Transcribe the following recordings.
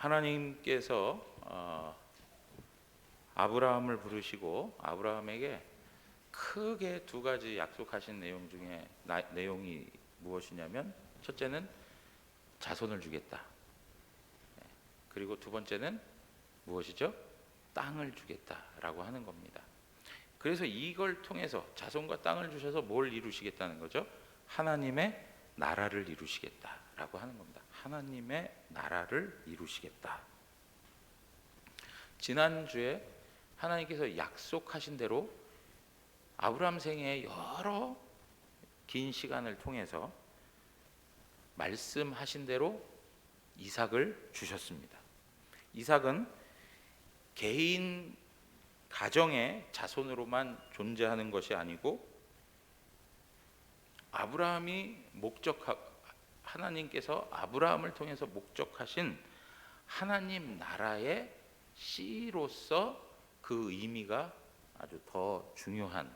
하나님께서 아브라함을 부르시고 아브라함에게 크게 두 가지 약속하신 내용 중에 내용이 무엇이냐면, 첫째는 자손을 주겠다. 그리고 두 번째는 무엇이죠? 땅을 주겠다라고 하는 겁니다. 그래서 이걸 통해서 자손과 땅을 주셔서 뭘 이루시겠다는 거죠? 하나님의 나라를 이루시겠다라고 하는 겁니다. 하나님의 나라를 이루시겠다. 지난주에 하나님께서 약속하신 대로 아브라함 생애의 여러 긴 시간을 통해서 말씀하신 대로 이삭을 주셨습니다. 이삭은 개인 가정의 자손으로만 존재하는 것이 아니고 하나님께서 아브라함을 통해서 목적하신 하나님 나라의 씨로서 그 의미가 아주 더 중요한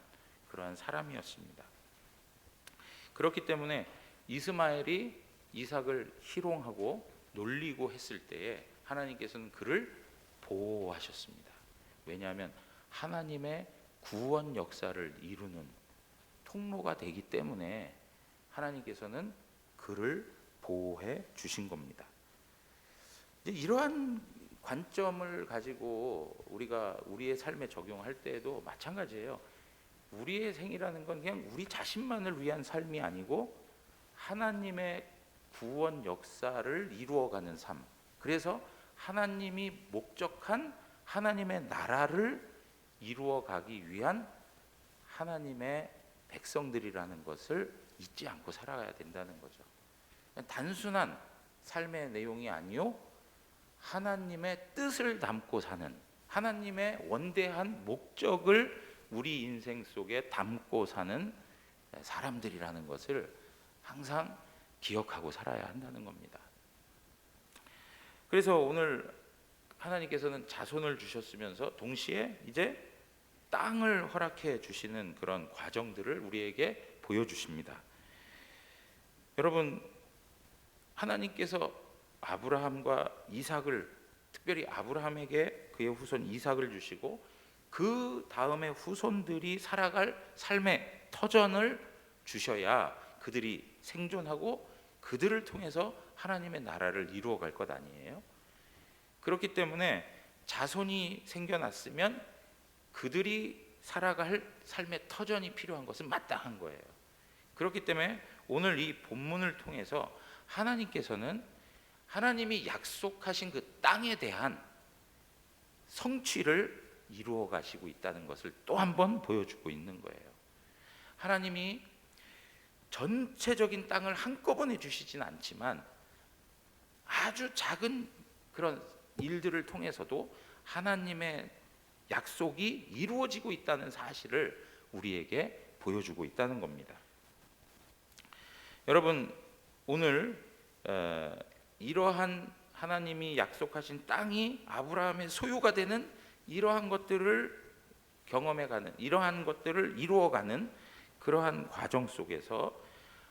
그러한 사람이었습니다. 그렇기 때문에 이스마엘이 이삭을 희롱하고 놀리고 했을 때에 하나님께서는 그를 보호하셨습니다. 왜냐하면 하나님의 구원 역사를 이루는 통로가 되기 때문에 하나님께서는 그를 보호해 주신 겁니다. 이러한 관점을 가지고 우리가 우리의 삶에 적용할 때에도 마찬가지예요. 우리의 생이라는 건 그냥 우리 자신만을 위한 삶이 아니고 하나님의 구원 역사를 이루어가는 삶, 그래서 하나님이 목적한 하나님의 나라를 이루어가기 위한 하나님의 백성들이라는 것을 잊지 않고 살아가야 된다는 거죠. 단순한 삶의 내용이 아니요, 하나님의 뜻을 담고 사는, 하나님의 원대한 목적을 우리 인생 속에 담고 사는 사람들이라는 것을 항상 기억하고 살아야 한다는 겁니다. 그래서 오늘 하나님께서는 자손을 주셨으면서 동시에 이제 땅을 허락해 주시는 그런 과정들을 우리에게 보여주십니다. 여러분, 하나님께서 아브라함과 이삭을, 특별히 아브라함에게 그의 후손 이삭을 주시고 그 다음에 후손들이 살아갈 삶의 터전을 주셔야 그들이 생존하고 그들을 통해서 하나님의 나라를 이루어갈 것 아니에요? 그렇기 때문에 자손이 생겨났으면 그들이 살아갈 삶의 터전이 필요한 것은 마땅한 거예요. 그렇기 때문에 오늘 이 본문을 통해서 하나님께서는 하나님이 약속하신 그 땅에 대한 성취를 이루어 가시고 있다는 것을 또 한 번 보여주고 있는 거예요. 하나님이 전체적인 땅을 한꺼번에 주시진 않지만 아주 작은 그런 일들을 통해서도 하나님의 약속이 이루어지고 있다는 사실을 우리에게 보여주고 있다는 겁니다. 여러분, 오늘 이러한 하나님이 약속하신 땅이 아브라함의 소유가 되는 이러한 것들을 경험해가는, 이러한 것들을 이루어가는 그러한 과정 속에서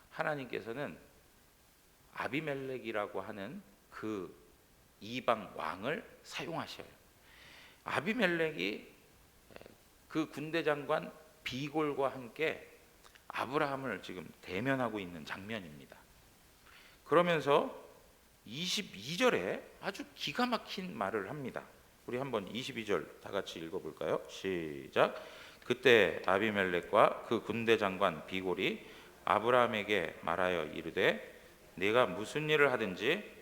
하나님께서는 아비멜렉이라고 하는 그 이방 왕을 사용하셔요. 아비멜렉이 그 군대 장관 비골과 함께 아브라함을 지금 대면하고 있는 장면입니다. 그러면서 22절에 아주 기가 막힌 말을 합니다. 우리 한번 22절 다 같이 읽어볼까요? 시작. 그때 아비멜렉과 그 군대 장관 비골이 아브라함에게 말하여 이르되 네가 무슨 일을 하든지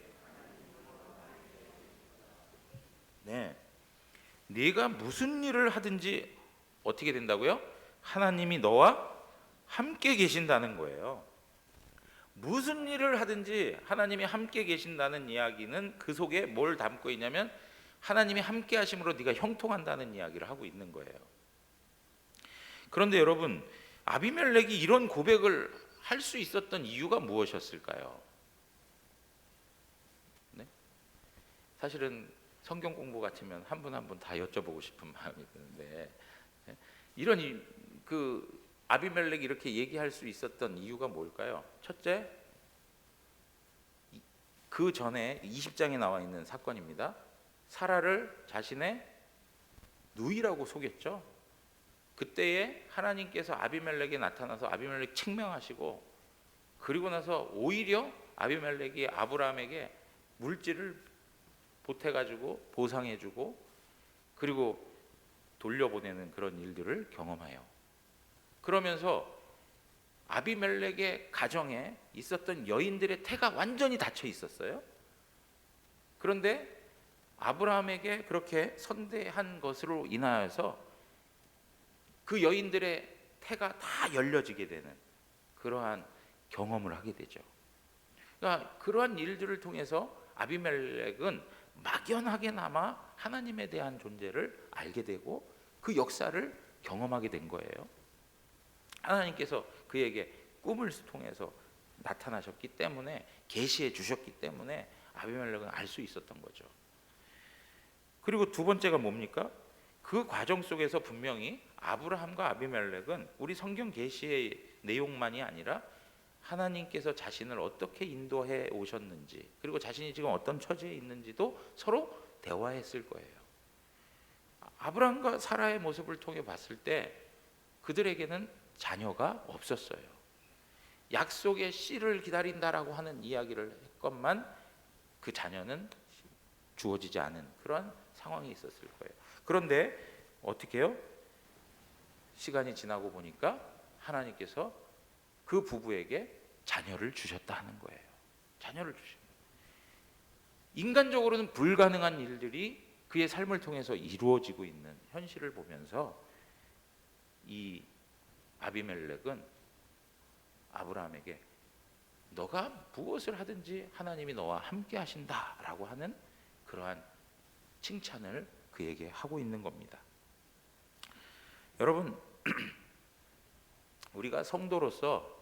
네가 무슨 일을 하든지 어떻게 된다고요? 하나님이 너와 함께 계신다는 거예요. 무슨 일을 하든지 하나님이 함께 계신다는 이야기는 그 속에 뭘 담고 있냐면 하나님이 함께 하심으로 네가 형통한다는 이야기를 하고 있는 거예요. 그런데 여러분, 아비멜렉이 이런 고백을 할 수 있었던 이유가 무엇이었을까요? 네? 사실은 성경 공부 같으면 한 분 한 분 다 여쭤보고 싶은 마음이 드는데, 이런 그 아비멜렉이 이렇게 얘기할 수 있었던 이유가 뭘까요? 첫째, 그 전에 20장에 나와 있는 사건입니다. 사라를 자신의 누이라고 속였죠. 그때에 하나님께서 아비멜렉에 나타나서 아비멜렉 책명하시고, 그리고 나서 오히려 아비멜렉이 아브라함에게 물질을 보태가지고 보상해주고, 그리고 돌려보내는 그런 일들을 경험해요. 그러면서 아비멜렉의 가정에 있었던 여인들의 태가 완전히 닫혀 있었어요. 그런데 아브라함에게 그렇게 선대한 것으로 인하여서 그 여인들의 태가 다 열려지게 되는 그러한 경험을 하게 되죠. 그러니까 그러한 일들을 통해서 아비멜렉은 막연하게나마 하나님에 대한 존재를 알게 되고 그 역사를 경험하게 된 거예요. 하나님께서 그에게 꿈을 통해서 나타나셨기 때문에, 계시해 주셨기 때문에 아비멜렉은 알 수 있었던 거죠. 그리고 두 번째가 뭡니까? 그 과정 속에서 분명히 아브라함과 아비멜렉은 우리 성경 계시의 내용만이 아니라 하나님께서 자신을 어떻게 인도해 오셨는지, 그리고 자신이 지금 어떤 처지에 있는지도 서로 대화했을 거예요. 아브라함과 사라의 모습을 통해 봤을 때 그들에게는 자녀가 없었어요. 약속의 씨를 기다린다라고 하는 이야기를 했건만 그 자녀는 주어지지 않은 그런 상황이 있었을 거예요. 그런데 어떻게 해요? 시간이 지나고 보니까 하나님께서 그 부부에게 자녀를 주셨다 하는 거예요. 자녀를 주신 거예요. 인간적으로는 불가능한 일들이 그의 삶을 통해서 이루어지고 있는 현실을 보면서 이 아비멜렉은 아브라함에게 너가 무엇을 하든지 하나님이 너와 함께 하신다라고 하는 그러한 칭찬을 그에게 하고 있는 겁니다. 여러분, 우리가 성도로서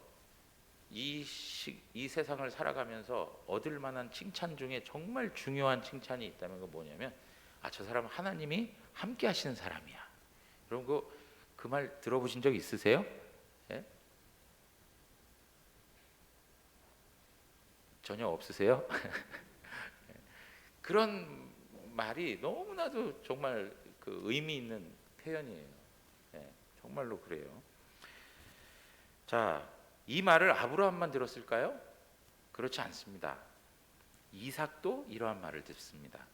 이 세상을 살아가면서 얻을 만한 칭찬 중에 정말 중요한 칭찬이 있다면 그건 뭐냐면, 저 사람은 하나님이 함께 하시는 사람이야. 여러분 그 말 들어보신 적 있으세요? 예? 전혀 없으세요? 그런 말이 너무나도 정말 그 의미 있는 표현이에요. 예, 정말로 그래요. 자, 이 말을 아브라함만 들었을까요? 그렇지 않습니다. 이삭도 이러한 말을 듣습니다.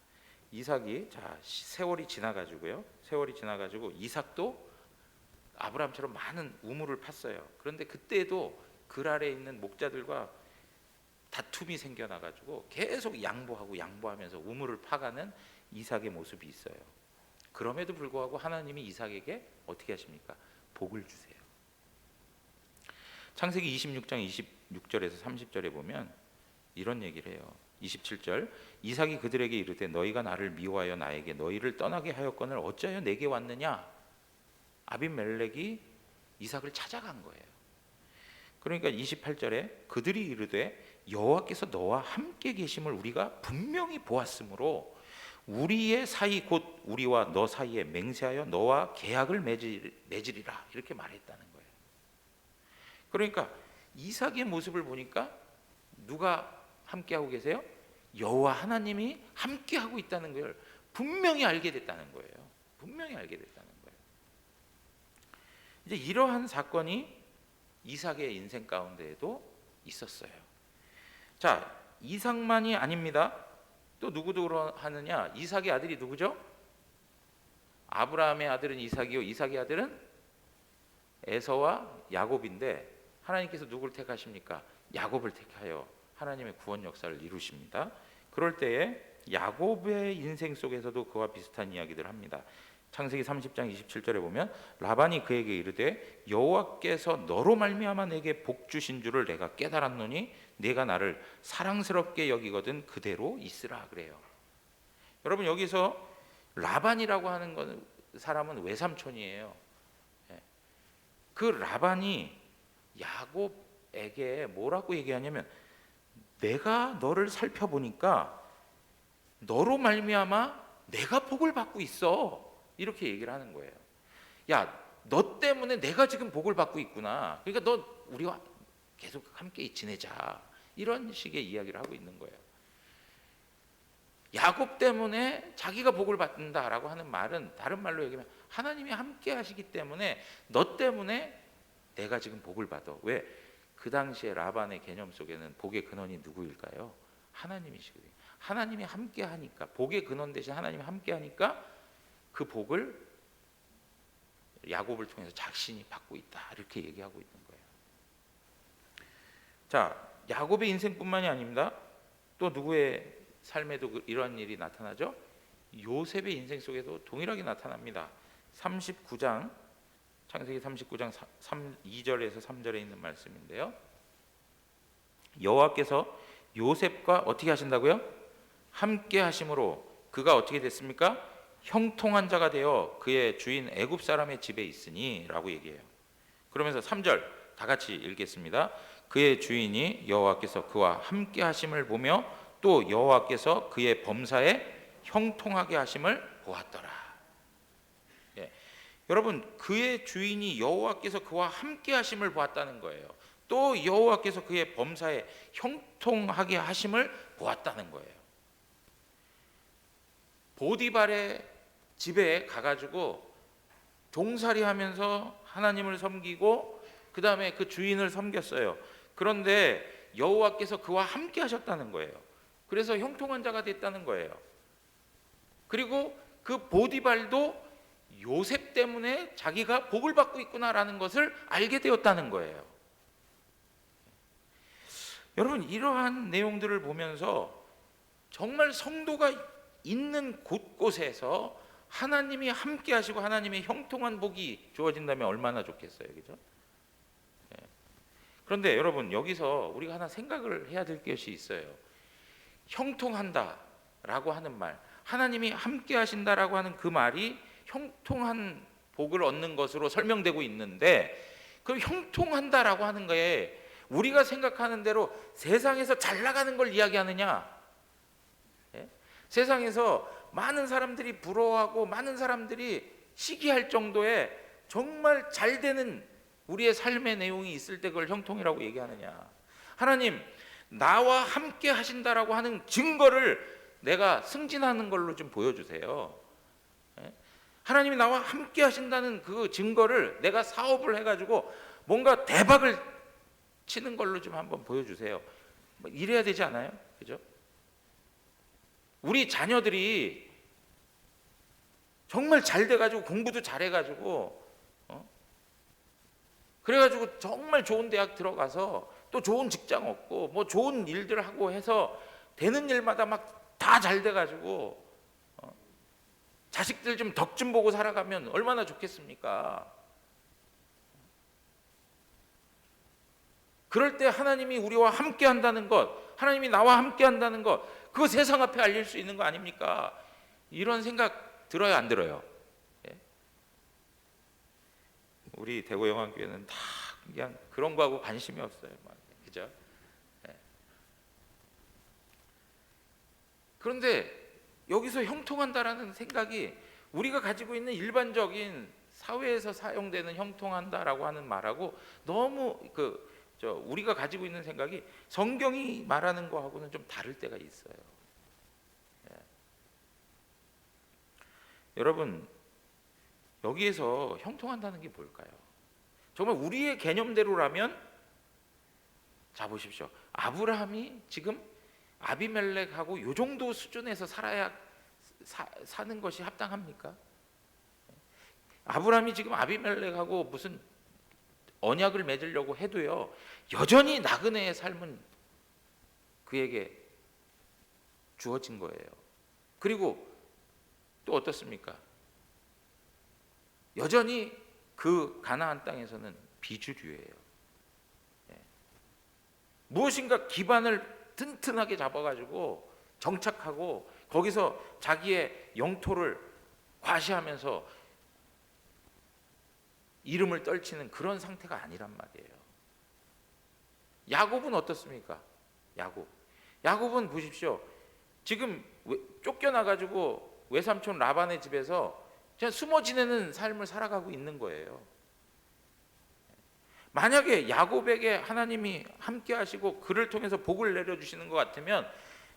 이삭이 세월이 지나가지고요. 세월이 지나가지고 이삭도 아브라함처럼 많은 우물을 팠어요. 그런데 그때도 글 아래에 있는 목자들과 다툼이 생겨나가지고 계속 양보하면서 우물을 파가는 이삭의 모습이 있어요. 그럼에도 불구하고 하나님이 이삭에게 어떻게 하십니까? 복을 주세요. 창세기 26장 26절에서 30절에 보면 이런 얘기를 해요. 27절, 이삭이 그들에게 이르되 너희가 나를 미워하여 나에게 너희를 떠나게 하였거늘 어찌하여 내게 왔느냐? 아비멜렉이 이삭을 찾아간 거예요. 그러니까 28절에 그들이 이르되 여호와께서 너와 함께 계심을 우리가 분명히 보았으므로 우리의 사이 곧 우리와 너 사이에 맹세하여 너와 계약을 맺으리라 이렇게 말했다는 거예요. 그러니까 이삭의 모습을 보니까 누가 함께하고 계세요? 여호와 하나님이 함께하고 있다는 걸 분명히 알게 됐다는 거예요. 분명히 알게 됐다는 거예요. 이제 이러한 사건이 이삭의 인생 가운데에도 있었어요. 자, 이삭만이 아닙니다. 또 누구도 그러하느냐? 이삭의 아들이 누구죠? 아브라함의 아들은 이삭이요, 이삭의 아들은 에서와 야곱인데 하나님께서 누구를 택하십니까? 야곱을 택하여 하나님의 구원 역사를 이루십니다. 그럴 때에 야곱의 인생 속에서도 그와 비슷한 이야기들을 합니다. 창세기 30장 27절에 보면 라반이 그에게 이르되 여호와께서 너로 말미암아 내게 복 주신 줄을 내가 깨달았노니 네가 나를 사랑스럽게 여기거든 그대로 있으라 그래요. 여러분, 여기서 라반이라고 하는 사람은 외삼촌이에요. 그 라반이 야곱에게 뭐라고 얘기하냐면 내가 너를 살펴보니까 너로 말미암아 내가 복을 받고 있어 이렇게 얘기를 하는 거예요. 야, 너 때문에 내가 지금 복을 받고 있구나. 그러니까 너 우리와 계속 함께 지내자 이런 식의 이야기를 하고 있는 거예요. 야곱 때문에 자기가 복을 받는다라고 하는 말은 다른 말로 얘기하면 하나님이 함께 하시기 때문에 너 때문에 내가 지금 복을 받아. 왜? 그 당시에 라반의 개념 속에는 복의 근원이 누구일까요? 하나님이시거든요. 하나님이 함께 하니까, 복의 근원 대신 하나님이 함께 하니까 그 복을 야곱을 통해서 자신이 받고 있다, 이렇게 얘기하고 있는 거예요. 자, 야곱의 인생뿐만이 아닙니다. 또 누구의 삶에도 이러한 일이 나타나죠? 요셉의 인생 속에도 동일하게 나타납니다. 39장, 창세기 39장 2절에서 3절에 있는 말씀인데요. 여호와께서 요셉과 어떻게 하신다고요? 함께 하심으로 그가 어떻게 됐습니까? 형통한 자가 되어 그의 주인 애굽 사람의 집에 있으니 라고 얘기해요. 그러면서 3절 다 같이 읽겠습니다. 그의 주인이 여호와께서 그와 함께 하심을 보며 또 여호와께서 그의 범사에 형통하게 하심을 보았더라. 예. 여러분, 그의 주인이 여호와께서 그와 함께 하심을 보았다는 거예요. 또 여호와께서 그의 범사에 형통하게 하심을 보았다는 거예요. 보디발의 집에 가가지고 종살이 하면서 하나님을 섬기고 그 다음에 그 주인을 섬겼어요. 그런데 여호와께서 그와 함께 하셨다는 거예요. 그래서 형통한 자가 됐다는 거예요. 그리고 그 보디발도 요셉 때문에 자기가 복을 받고 있구나라는 것을 알게 되었다는 거예요. 여러분, 이러한 내용들을 보면서 정말 성도가 있는 곳곳에서 하나님이 함께 하시고 하나님의 형통한 복이 주어진다면 얼마나 좋겠어요, 그죠? 그런데 여러분, 여기서 우리가 하나 생각을 해야 될 것이 있어요. 형통한다라고 하는 말, 하나님이 함께 하신다라고 하는 그 말이 형통한 복을 얻는 것으로 설명되고 있는데, 그 형통한다라고 하는 거에 우리가 생각하는 대로 세상에서 잘 나가는 걸 이야기하느냐, 세상에서 많은 사람들이 부러워하고 많은 사람들이 시기할 정도의 정말 잘 되는 우리의 삶의 내용이 있을 때 그걸 형통이라고 얘기하느냐. 하나님 나와 함께 하신다라고 하는 증거를 내가 승진하는 걸로 좀 보여주세요. 하나님이 나와 함께 하신다는 그 증거를 내가 사업을 해가지고 뭔가 대박을 치는 걸로 좀 한번 보여주세요. 이래야 되지 않아요? 그죠? 우리 자녀들이 정말 잘 돼가지고 공부도 잘해가지고 그래가지고 정말 좋은 대학 들어가서 또 좋은 직장 얻고 뭐 좋은 일들 하고 해서 되는 일마다 막 다 잘 돼가지고 자식들 좀 덕 좀 보고 살아가면 얼마나 좋겠습니까? 그럴 때 하나님이 우리와 함께 한다는 것, 하나님이 나와 함께 한다는 것, 그거 세상 앞에 알릴 수 있는 거 아닙니까? 이런 생각 들어요, 안 들어요? 예? 우리 대구영안교회는 다 그냥 그런 거하고 관심이 없어요, 그죠? 예. 그런데 여기서 형통한다라는 생각이 우리가 가지고 있는 일반적인 사회에서 사용되는 형통한다라고 하는 말하고 너무 우리가 가지고 있는 생각이 성경이 말하는 거하고는 좀 다를 때가 있어요. 예. 여러분, 여기에서 형통한다는 게 뭘까요? 정말 우리의 개념대로라면, 자 보십시오. 아브라함이 지금 아비멜렉하고 요 정도 수준에서 사는 것이 합당합니까? 아브라함이 지금 아비멜렉하고 무슨 언약을 맺으려고 해도요, 여전히 나그네의 삶은 그에게 주어진 거예요. 그리고 또 어떻습니까? 여전히 그 가나안 땅에서는 비주류예요. 무엇인가 기반을 튼튼하게 잡아가지고 정착하고 거기서 자기의 영토를 과시하면서 이름을 떨치는 그런 상태가 아니란 말이에요. 야곱은 어떻습니까? 야곱은 보십시오. 지금 쫓겨나가지고 외삼촌 라반의 집에서 그냥 숨어 지내는 삶을 살아가고 있는 거예요. 만약에 야곱에게 하나님이 함께 하시고 그를 통해서 복을 내려주시는 것 같으면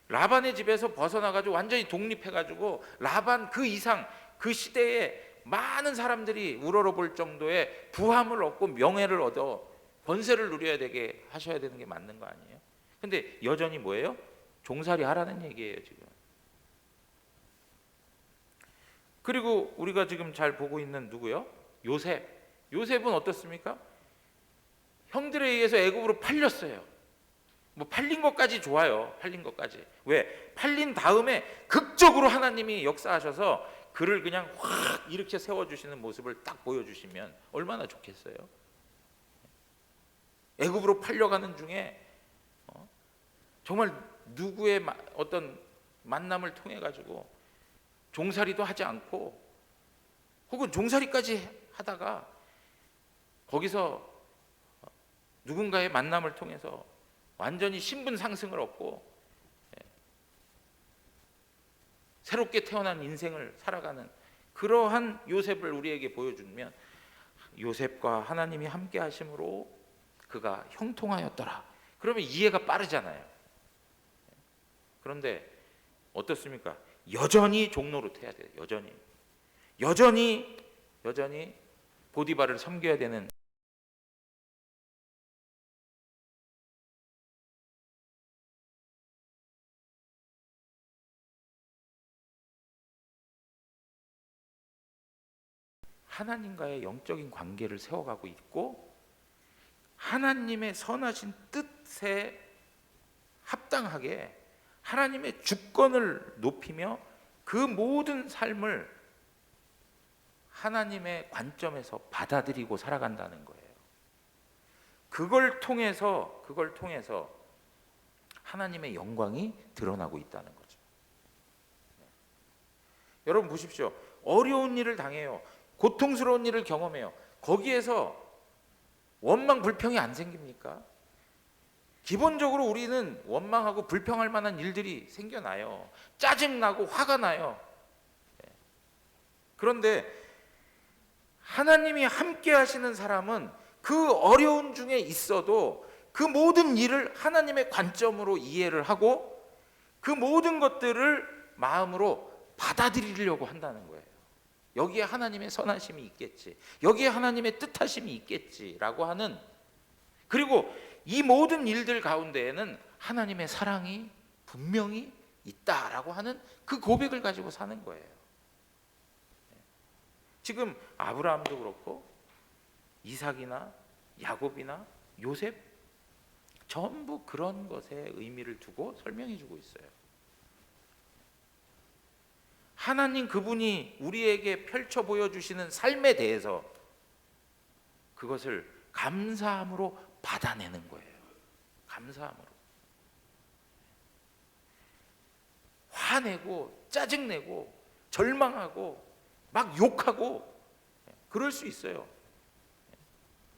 라반의 집에서 벗어나가지고 완전히 독립해가지고 라반 그 이상 그 시대에 많은 사람들이 우러러볼 정도의 부함을 얻고 명예를 얻어 권세를 누려야 되게 하셔야 되는 게 맞는 거 아니에요? 근데 여전히 뭐예요? 종살이 하라는 얘기예요 지금. 그리고 우리가 지금 잘 보고 있는 누구요? 요셉. 요셉은 어떻습니까? 형들에 의해서 애굽으로 팔렸어요. 뭐 팔린 것까지 좋아요. 팔린 것까지. 왜? 팔린 다음에 극적으로 하나님이 역사하셔서 그를 그냥 확 이렇게 세워주시는 모습을 딱 보여주시면 얼마나 좋겠어요. 애굽으로 팔려가는 중에 정말 누구의 어떤 만남을 통해 가지고 종살이도 하지 않고 혹은 종살이까지 하다가 거기서 누군가의 만남을 통해서 완전히 신분 상승을 얻고 새롭게 태어난 인생을 살아가는 그러한 요셉을 우리에게 보여주면 요셉과 하나님이 함께 하심으로 그가 형통하였더라. 그러면 이해가 빠르잖아요. 그런데 어떻습니까? 여전히 종노릇 해야 돼요. 여전히 보디발을 섬겨야 되는. 하나님과의 영적인 관계를 세워가고 있고 하나님의 선하신 뜻에 합당하게 하나님의 주권을 높이며 그 모든 삶을 하나님의 관점에서 받아들이고 살아간다는 거예요. 그걸 통해서 하나님의 영광이 드러나고 있다는 거죠. 여러분 보십시오. 어려운 일을 당해요. 고통스러운 일을 경험해요. 거기에서 원망 불평이 안 생깁니까? 기본적으로 우리는 원망하고 불평할 만한 일들이 생겨나요. 짜증나고 화가 나요. 그런데 하나님이 함께 하시는 사람은 그 어려운 중에 있어도 그 모든 일을 하나님의 관점으로 이해를 하고 그 모든 것들을 마음으로 받아들이려고 한다는 거예요. 여기에 하나님의 선하심이 있겠지, 여기에 하나님의 뜻하심이 있겠지라고 하는, 그리고 이 모든 일들 가운데에는 하나님의 사랑이 분명히 있다라고 하는 그 고백을 가지고 사는 거예요. 지금 아브라함도 그렇고 이삭이나 야곱이나 요셉 전부 그런 것에 의미를 두고 설명해 주고 있어요. 하나님 그분이 우리에게 펼쳐 보여주시는 삶에 대해서 그것을 감사함으로 받아내는 거예요. 감사함으로. 화내고 짜증내고 절망하고 막 욕하고 그럴 수 있어요.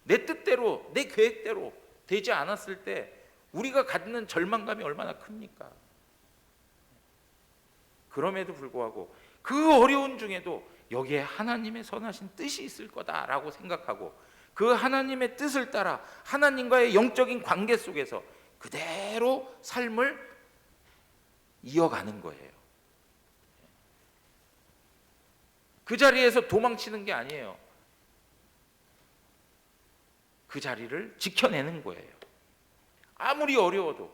내 뜻대로 내 계획대로 되지 않았을 때 우리가 갖는 절망감이 얼마나 큽니까? 그럼에도 불구하고 그 어려운 중에도 여기에 하나님의 선하신 뜻이 있을 거다라고 생각하고 그 하나님의 뜻을 따라 하나님과의 영적인 관계 속에서 그대로 삶을 이어가는 거예요. 그 자리에서 도망치는 게 아니에요. 그 자리를 지켜내는 거예요. 아무리 어려워도,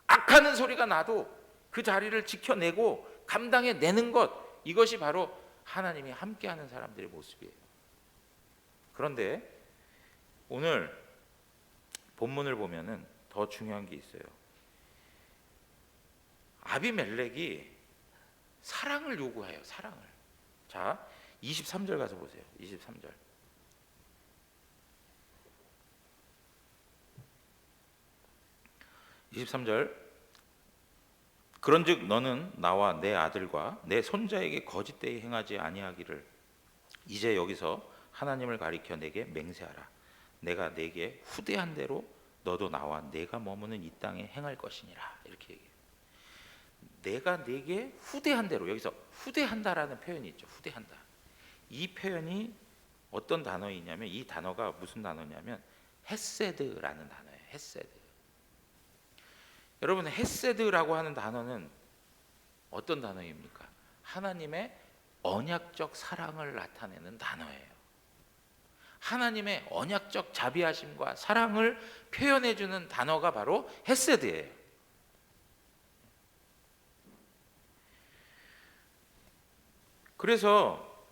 악하는 소리가 나도 그 자리를 지켜내고 감당해내는 것, 이것이 바로 하나님이 함께하는 사람들의 모습이에요. 그런데 오늘 본문을 보면은 더 중요한 게 있어요. 아비멜렉이 사랑을 요구해요. 사랑을. 자, 23절 가서 보세요. 23절. 그런즉 너는 나와 내 아들과 내 손자에게 거짓되이 행하지 아니하기를 이제 여기서 하나님을 가리켜 내게 맹세하라. 내가 내게 후대한 대로 너도 나와 내가 머무는 이 땅에 행할 것이니라. 이렇게 얘기해요. 내가 내게 후대한 대로, 여기서 후대한다라는 표현이 있죠. 후대한다. 이 표현이 어떤 단어이냐면, 이 단어가 무슨 단어냐면 헤세드라는 단어예요. 헤세드. 여러분, 헤세드라고 하는 단어는 어떤 단어입니까? 하나님의 언약적 사랑을 나타내는 단어예요. 하나님의 언약적 자비하심과 사랑을 표현해 주는 단어가 바로 헤세드예요. 그래서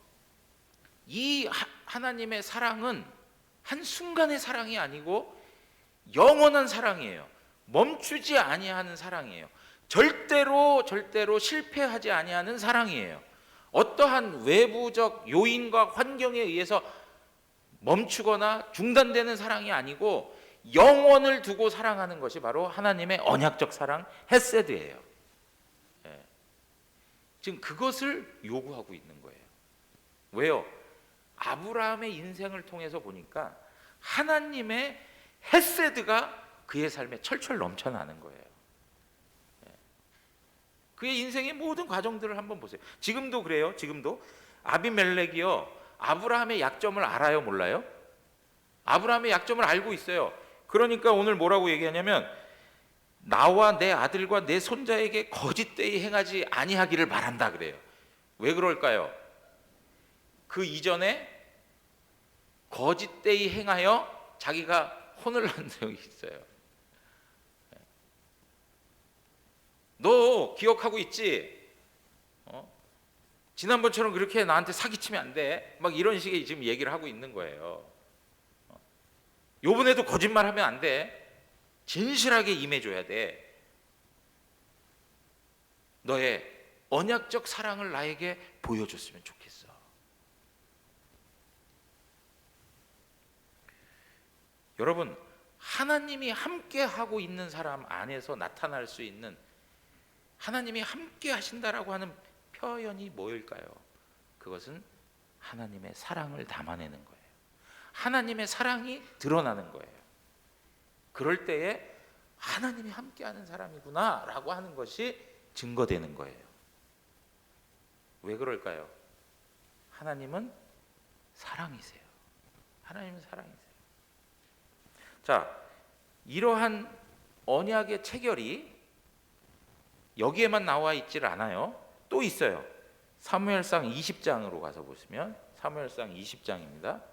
이 하나님의 사랑은 한순간의 사랑이 아니고 영원한 사랑이에요. 멈추지 아니하는 사랑이에요. 절대로 실패하지 아니하는 사랑이에요. 어떠한 외부적 요인과 환경에 의해서 멈추거나 중단되는 사랑이 아니고 영원을 두고 사랑하는 것이 바로 하나님의 언약적 사랑 헤세드예요. 지금 그것을 요구하고 있는 거예요. 왜요? 아브라함의 인생을 통해서 보니까 하나님의 헤세드가 그의 삶에 철철 넘쳐나는 거예요. 그의 인생의 모든 과정들을 한번 보세요. 지금도 그래요. 지금도 아비멜렉이요, 아브라함의 약점을 알아요, 몰라요? 아브라함의 약점을 알고 있어요. 그러니까 오늘 뭐라고 얘기하냐면, 나와 내 아들과 내 손자에게 거짓되이 행하지 아니하기를 바란다 그래요. 왜 그럴까요? 그 이전에 거짓되이 행하여 자기가 혼을 난 적이 있어요. 너 기억하고 있지? 지난번처럼 그렇게 나한테 사기치면 안 돼. 막 이런 식의 지금 얘기를 하고 있는 거예요. 요번에도 거짓말하면 안 돼. 진실하게 임해줘야 돼. 너의 언약적 사랑을 나에게 보여줬으면 좋겠어. 여러분, 하나님이 함께하고 있는 사람 안에서 나타날 수 있는 하나님이 함께 하신다라고 하는 표현이 뭐일까요? 그것은 하나님의 사랑을 담아내는 거예요. 하나님의 사랑이 드러나는 거예요. 그럴 때에 하나님이 함께하는 사람이구나 라고 하는 것이 증거되는 거예요. 왜 그럴까요? 하나님은 사랑이세요. 하나님은 사랑이세요. 자, 이러한 언약의 체결이 여기에만 나와 있지를 않아요. 또 있어요. 사무엘상 20장으로 가서 보시면 사무엘상 20장입니다.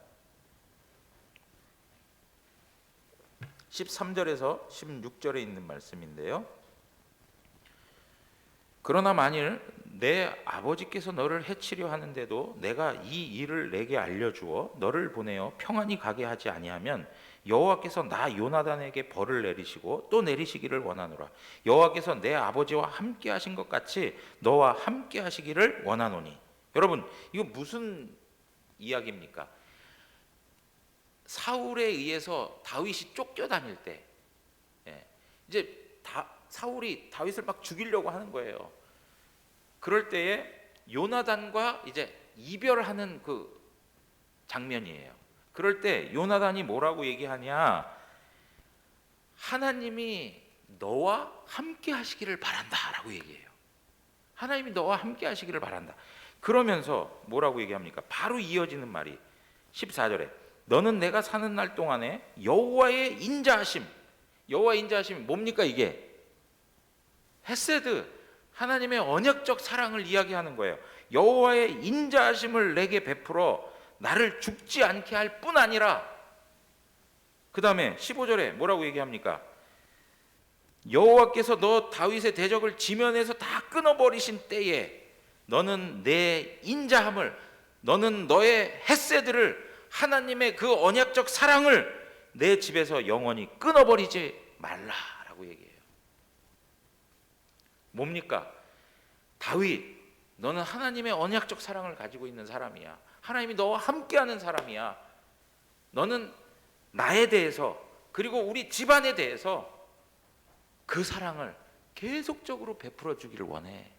13절에서 16절에 있는 말씀인데요. 그러나 만일 내 아버지께서 너를 해치려 하는데도 내가 이 일을 내게 알려주어 너를 보내어 평안히 가게 하지 아니하면 여호와께서 나 요나단에게 벌을 내리시고 또 내리시기를 원하노라. 여호와께서 내 아버지와 함께 하신 것 같이 너와 함께 하시기를 원하노니. 여러분, 이거 무슨 이야기입니까? 사울에 의해서 다윗이 쫓겨다닐 때, 이제 사울이 다윗을 막 죽이려고 하는 거예요. 그럴 때에 요나단과 이제 이별하는 그 장면이에요. 그럴 때 요나단이 뭐라고 얘기하냐? 하나님이 너와 함께 하시기를 바란다라고 얘기해요. 하나님이 너와 함께 하시기를 바란다. 그러면서 뭐라고 얘기합니까? 바로 이어지는 말이 14절에 너는 내가 사는 날 동안에 여호와의 인자하심. 여호와의 인자하심이 뭡니까? 이게 헤세드, 하나님의 언약적 사랑을 이야기하는 거예요. 여호와의 인자하심을 내게 베풀어 나를 죽지 않게 할 뿐 아니라, 그 다음에 15절에 뭐라고 얘기합니까? 여호와께서 너 다윗의 대적을 지면에서 다 끊어버리신 때에 너는 내 인자함을, 너는 너의 헤세드를, 하나님의 그 언약적 사랑을 내 집에서 영원히 끊어버리지 말라라고 얘기해요. 뭡니까? 다윗, 너는 하나님의 언약적 사랑을 가지고 있는 사람이야. 하나님이 너와 함께하는 사람이야. 너는 나에 대해서, 그리고 우리 집안에 대해서 그 사랑을 계속적으로 베풀어 주기를 원해.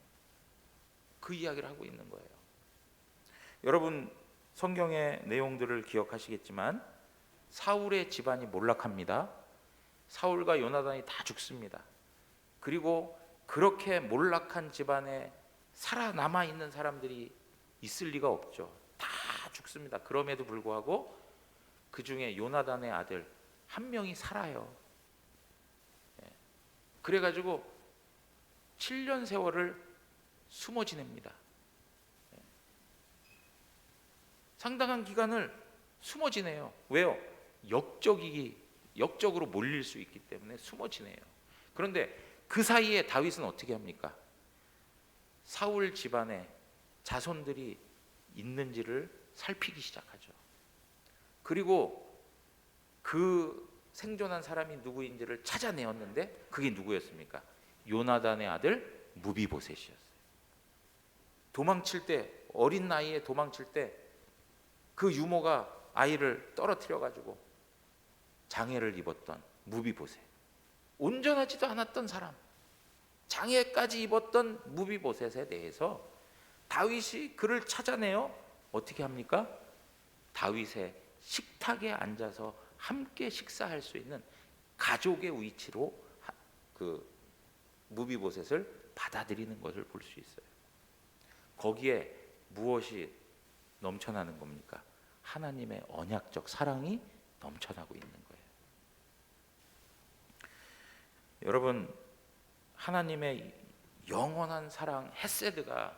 그 이야기를 하고 있는 거예요. 여러분, 성경의 내용들을 기억하시겠지만 사울의 집안이 몰락합니다. 사울과 요나단이 다 죽습니다. 그리고 그렇게 몰락한 집안에 살아남아 있는 사람들이 있을 리가 없죠. 다 죽습니다. 그럼에도 불구하고 그 중에 요나단의 아들 한 명이 살아요. 그래가지고 7년 세월을 숨어 지냅니다. 상당한 기간을 숨어 지내요. 왜요? 역적으로 몰릴 수 있기 때문에 숨어 지내요. 그런데 그 사이에 다윗은 어떻게 합니까? 사울 집안에 자손들이 있는지를 살피기 시작하죠. 그리고 그 생존한 사람이 누구인지를 찾아내었는데 그게 누구였습니까? 요나단의 아들 무비보셋이었어요. 도망칠 때, 어린 나이에 도망칠 때 그 유모가 아이를 떨어뜨려 가지고 장애를 입었던 무비보셋, 온전하지도 않았던 사람, 장애까지 입었던 무비보셋에 대해서 다윗이 그를 찾아내어 어떻게 합니까? 다윗의 식탁에 앉아서 함께 식사할 수 있는 가족의 위치로 그 무비보셋을 받아들이는 것을 볼 수 있어요. 거기에 무엇이 넘쳐나는 겁니까? 하나님의 언약적 사랑이 넘쳐나고 있는 거예요. 여러분, 하나님의 영원한 사랑 헤세드가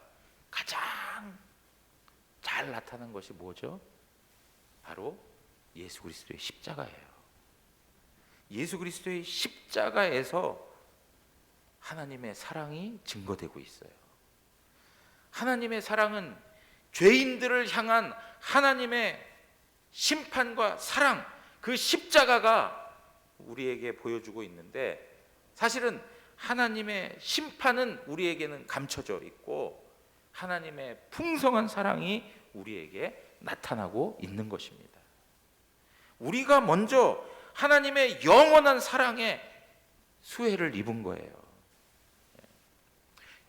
가장 잘 나타난 것이 뭐죠? 바로 예수 그리스도의 십자가예요. 예수 그리스도의 십자가에서 하나님의 사랑이 증거되고 있어요. 하나님의 사랑은 죄인들을 향한 하나님의 심판과 사랑, 그 십자가가 우리에게 보여주고 있는데, 사실은 하나님의 심판은 우리에게는 감춰져 있고 하나님의 풍성한 사랑이 우리에게 나타나고 있는 것입니다. 우리가 먼저 하나님의 영원한 사랑에 수혜를 입은 거예요.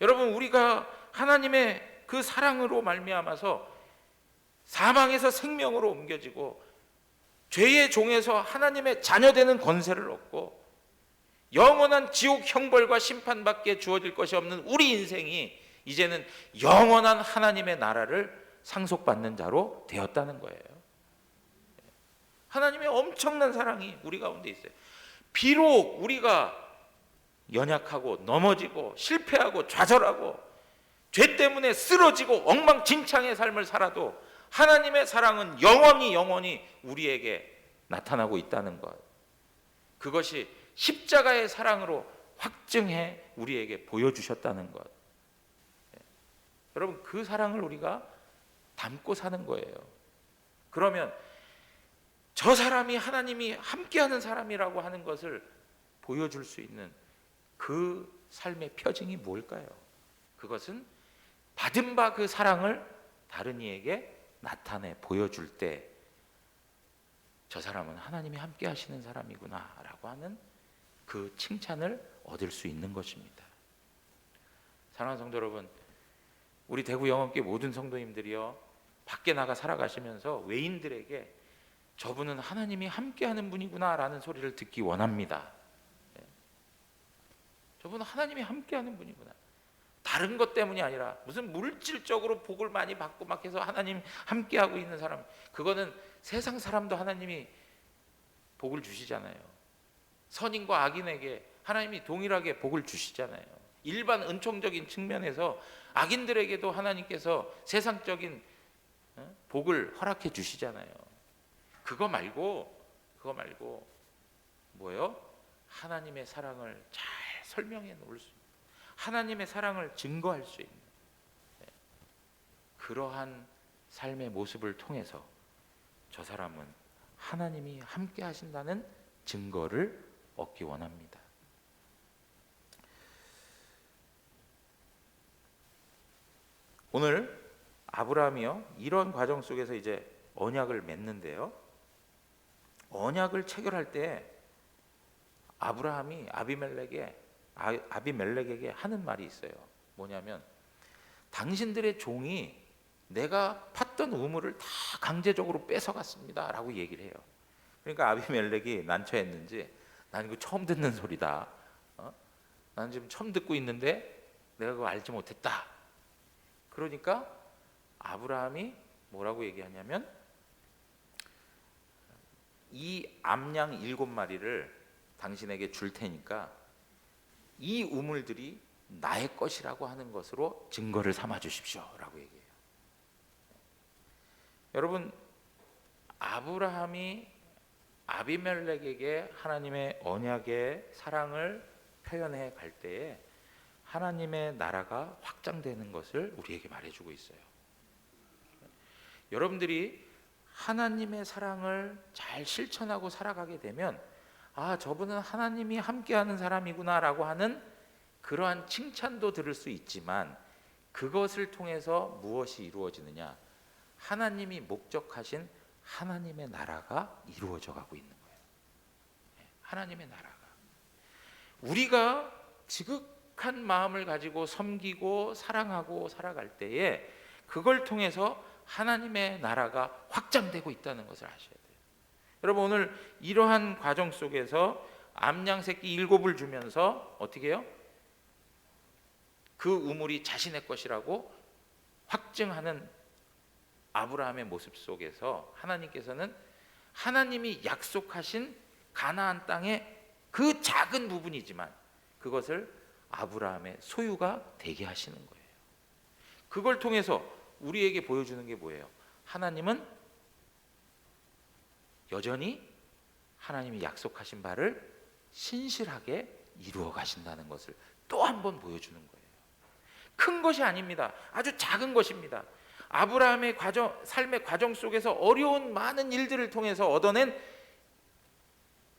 여러분, 우리가 하나님의 그 사랑으로 말미암아서 사망에서 생명으로 옮겨지고 죄의 종에서 하나님의 자녀되는 권세를 얻고 영원한 지옥 형벌과 심판밖에 주어질 것이 없는 우리 인생이 이제는 영원한 하나님의 나라를 상속받는 자로 되었다는 거예요. 하나님의 엄청난 사랑이 우리 가운데 있어요. 비록 우리가 연약하고 넘어지고 실패하고 좌절하고 죄 때문에 쓰러지고 엉망진창의 삶을 살아도 하나님의 사랑은 영원히 우리에게 나타나고 있다는 것, 그것이 십자가의 사랑으로 확증해 우리에게 보여주셨다는 것. 여러분, 그 사랑을 우리가 담고 사는 거예요. 그러면 저 사람이 하나님이 함께하는 사람이라고 하는 것을 보여줄 수 있는 그 삶의 표징이 뭘까요? 그것은 받은 바 그 사랑을 다른 이에게 나타내 보여줄 때 저 사람은 하나님이 함께 하시는 사람이구나 라고 하는 그 칭찬을 얻을 수 있는 것입니다. 사랑하는 성도 여러분, 우리 대구 영업교회 모든 성도님들이요, 밖에 나가 살아가시면서 외인들에게 저분은 하나님이 함께하는 분이구나 라는 소리를 듣기 원합니다. 저분은 하나님이 함께하는 분이구나. 다른 것 때문이 아니라 무슨 물질적으로 복을 많이 받고 막 해서 하나님 함께하고 있는 사람, 그거는 세상 사람도 하나님이 복을 주시잖아요. 선인과 악인에게 하나님이 동일하게 복을 주시잖아요. 일반 은총적인 측면에서 악인들에게도 하나님께서 세상적인 복을 허락해 주시잖아요. 그거 말고 뭐예요? 하나님의 사랑을 잘 설명해 놓을 수 있는, 하나님의 사랑을 증거할 수 있는 그러한 삶의 모습을 통해서 저 사람은 하나님이 함께 하신다는 증거를 얻기 원합니다. 오늘 아브라함이요, 이런 과정 속에서 이제 언약을 맺는데요, 언약을 체결할 때 아브라함이 아비멜렉에게 하는 말이 있어요. 뭐냐면, 당신들의 종이 내가 팠던 우물을 다 강제적으로 뺏어갔습니다 라고 얘기를 해요. 그러니까 아비멜렉이 난처했는지, 난 이거 처음 듣는 소리다, 난 지금 처음 듣고 있는데 내가 그거 알지 못했다. 그러니까 아브라함이 뭐라고 얘기하냐면, 이 암양 7마리를 당신에게 줄 테니까 이 우물들이 나의 것이라고 하는 것으로 증거를 삼아 주십시오라고 얘기해요. 여러분, 아브라함이 아비멜렉에게 하나님의 언약의 사랑을 표현해 갈 때에 하나님의 나라가 확장되는 것을 우리에게 말해주고 있어요. 여러분들이 하나님의 사랑을 잘 실천하고 살아가게 되면 저분은 하나님이 함께하는 사람이구나 라고 하는 그러한 칭찬도 들을 수 있지만, 그것을 통해서 무엇이 이루어지느냐, 하나님이 목적하신 하나님의 나라가 이루어져 가고 있는 거예요. 하나님의 나라가, 우리가 지극한 마음을 가지고 섬기고 사랑하고 살아갈 때에 그걸 통해서 하나님의 나라가 확장되고 있다는 것을 아셔야 돼요. 여러분, 오늘 이러한 과정 속에서 암양 새끼 7을 주면서 어떻게 해요? 그 우물이 자신의 것이라고 확증하는 아브라함의 모습 속에서 하나님께서는 하나님이 약속하신 가나안 땅의 그 작은 부분이지만 그것을 아브라함의 소유가 되게 하시는 거예요. 그걸 통해서 우리에게 보여주는 게 뭐예요? 하나님은 여전히 하나님이 약속하신 바를 신실하게 이루어 가신다는 것을 또 한 번 보여주는 거예요. 큰 것이 아닙니다. 아주 작은 것입니다. 아브라함의 삶의 과정 속에서 어려운 많은 일들을 통해서 얻어낸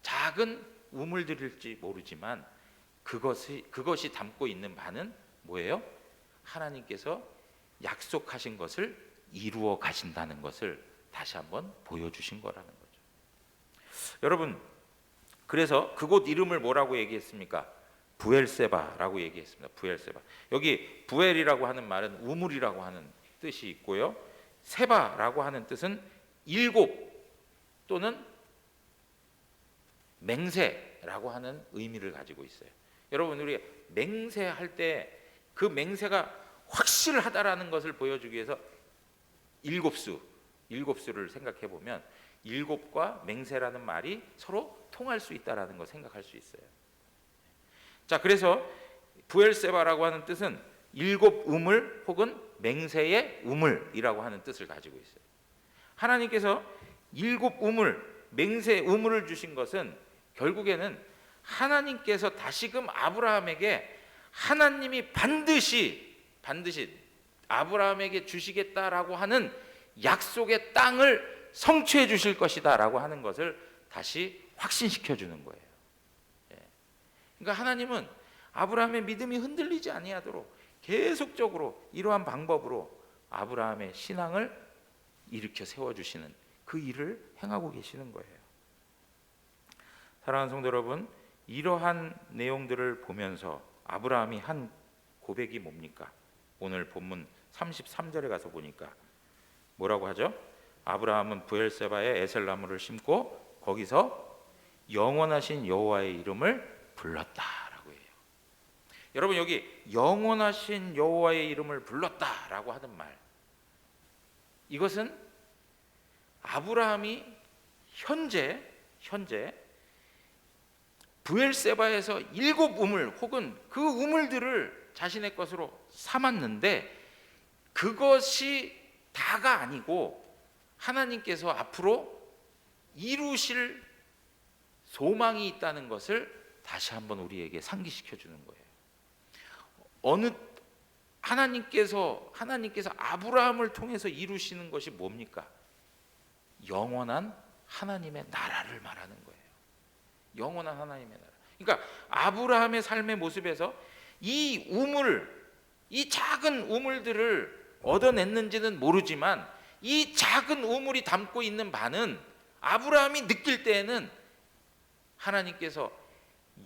작은 우물들일지 모르지만 그것이 담고 있는 바는 뭐예요? 하나님께서 약속하신 것을 이루어 가신다는 것을 다시 한번 보여주신 거라는 거죠. 여러분, 그래서 그곳 이름을 뭐라고 얘기했습니까? 부엘세바라고 얘기했습니다. 부엘세바. 여기 부엘이라고 하는 말은 우물이라고 하는 뜻이 있고요, 세바라고 하는 뜻은 7 또는 맹세라고 하는 의미를 가지고 있어요. 여러분, 우리 맹세할 때 그 맹세가 확실하다라는 것을 보여주기 위해서 7수를 생각해 보면 7과 맹세라는 말이 서로 통할 수 있다라는 걸 생각할 수 있어요. 자, 그래서 부엘세바라고 하는 뜻은 7 우물 혹은 맹세의 우물이라고 하는 뜻을 가지고 있어요. 하나님께서 7 우물, 맹세의 우물을 주신 것은 결국에는 하나님께서 다시금 아브라함에게 하나님이 반드시 아브라함에게 주시겠다라고 하는 약속의 땅을 성취해 주실 것이다 라고 하는 것을 다시 확신시켜 주는 거예요. 그러니까 하나님은 아브라함의 믿음이 흔들리지 아니하도록 계속적으로 이러한 방법으로 아브라함의 신앙을 일으켜 세워주시는 그 일을 행하고 계시는 거예요. 사랑하는 성도 여러분, 이러한 내용들을 보면서 아브라함이 한 고백이 뭡니까? 오늘 본문 33절에 가서 보니까 뭐라고 하죠? 아브라함은 부엘세바에 에셀나무를 심고 거기서 영원하신 여호와의 이름을 불렀다라고 해요. 여러분, 여기 영원하신 여호와의 이름을 불렀다라고 하는 말, 이것은 아브라함이 현재 부엘세바에서 7 우물 혹은 그 우물들을 자신의 것으로 삼았는데 그것이 다가 아니고 하나님께서 앞으로 이루실 소망이 있다는 것을 다시 한번 우리에게 상기시켜 주는 거예요. 하나님께서 아브라함을 통해서 이루시는 것이 뭡니까? 영원한 하나님의 나라를 말하는 거예요. 영원한 하나님의 나라. 그러니까 아브라함의 삶의 모습에서 이 작은 우물들을 얻어냈는지는 모르지만 이 작은 우물이 담고 있는 바는 아브라함이 느낄 때에는 하나님께서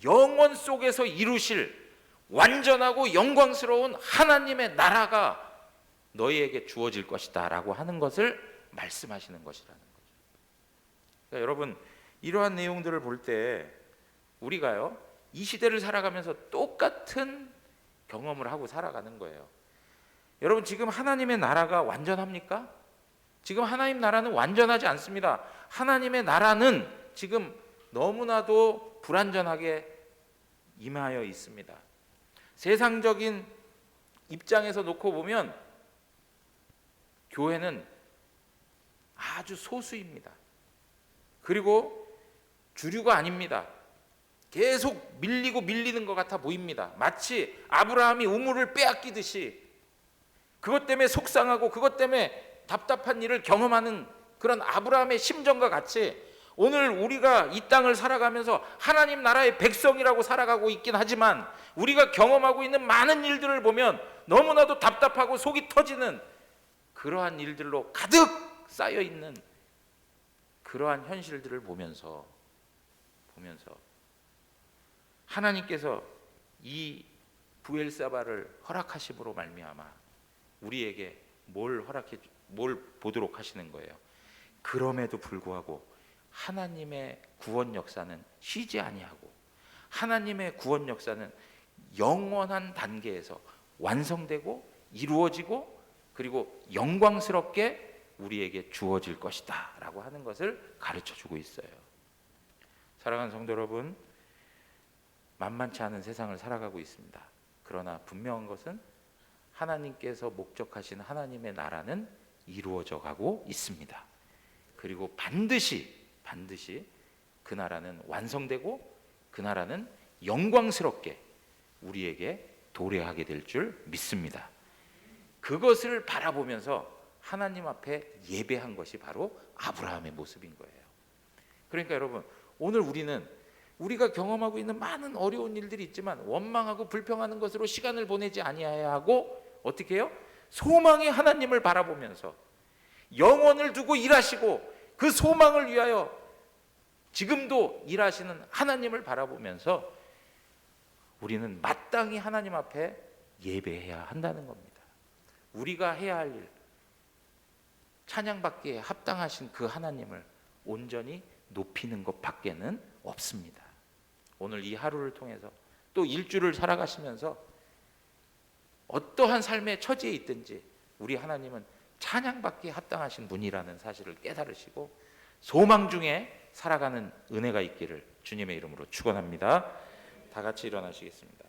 영원 속에서 이루실 완전하고 영광스러운 하나님의 나라가 너희에게 주어질 것이다 라고 하는 것을 말씀하시는 것이라는 거죠. 그러니까 여러분, 이러한 내용들을 볼 때 우리가요, 이 시대를 살아가면서 똑같은 경험을 하고 살아가는 거예요. 여러분, 지금 하나님의 나라가 완전합니까? 지금 하나님 나라는 완전하지 임하여 있습니다. 세상적인 입장에서 놓고 보면 교회는 아주 소수입니다. 그리고 주류가 아닙니다. 계속 밀리고 밀리는 것 같아 보입니다. 마치 아브라함이 우물을 빼앗기듯이 그것 때문에 속상하고 그것 때문에 답답한 일을 경험하는 그런 아브라함의 심정과 같이 오늘 우리가 이 땅을 살아가면서 하나님 나라의 백성이라고 살아가고 있긴 하지만 우리가 경험하고 있는 많은 일들을 보면 너무나도 답답하고 속이 터지는 그러한 일들로 가득 쌓여 있는 그러한 현실들을 보면서 하나님께서 이 부엘사바를 허락하심으로 말미암아 우리에게 뭘 보도록 하시는 거예요. 그럼에도 불구하고 하나님의 구원 역사는 쉬지 아니하고 하나님의 구원 역사는 영원한 단계에서 완성되고 이루어지고 그리고 영광스럽게 우리에게 주어질 것이다 라고 하는 것을 가르쳐 주고 있어요. 사랑하는 성도 여러분, 만만치 않은 세상을 살아가고 있습니다. 그러나 분명한 것은 하나님께서 목적하신 하나님의 나라는 이루어져 가고 있습니다. 그리고 반드시 그 나라는 완성되고 그 나라는 영광스럽게 우리에게 도래하게 될 줄 믿습니다. 그것을 바라보면서 하나님 앞에 예배한 것이 바로 아브라함의 모습인 거예요. 그러니까 여러분, 오늘 우리가 경험하고 있는 많은 어려운 일들이 있지만 원망하고 불평하는 것으로 시간을 보내지 아니해야 하고 어떻게 해요? 소망의 하나님을 바라보면서 영원을 두고 일하시고 그 소망을 위하여 지금도 일하시는 하나님을 바라보면서 우리는 마땅히 하나님 앞에 예배해야 한다는 겁니다. 우리가 해야 할 일, 찬양받기에 합당하신 그 하나님을 온전히 높이는 것 밖에는 없습니다. 오늘 이 하루를 통해서 또 일주를 살아가시면서 어떠한 삶의 처지에 있든지 우리 하나님은 찬양받기에 합당하신 분이라는 사실을 깨달으시고 소망 중에 살아가는 은혜가 있기를 주님의 이름으로 축원합니다. 다 같이 일어나시겠습니다.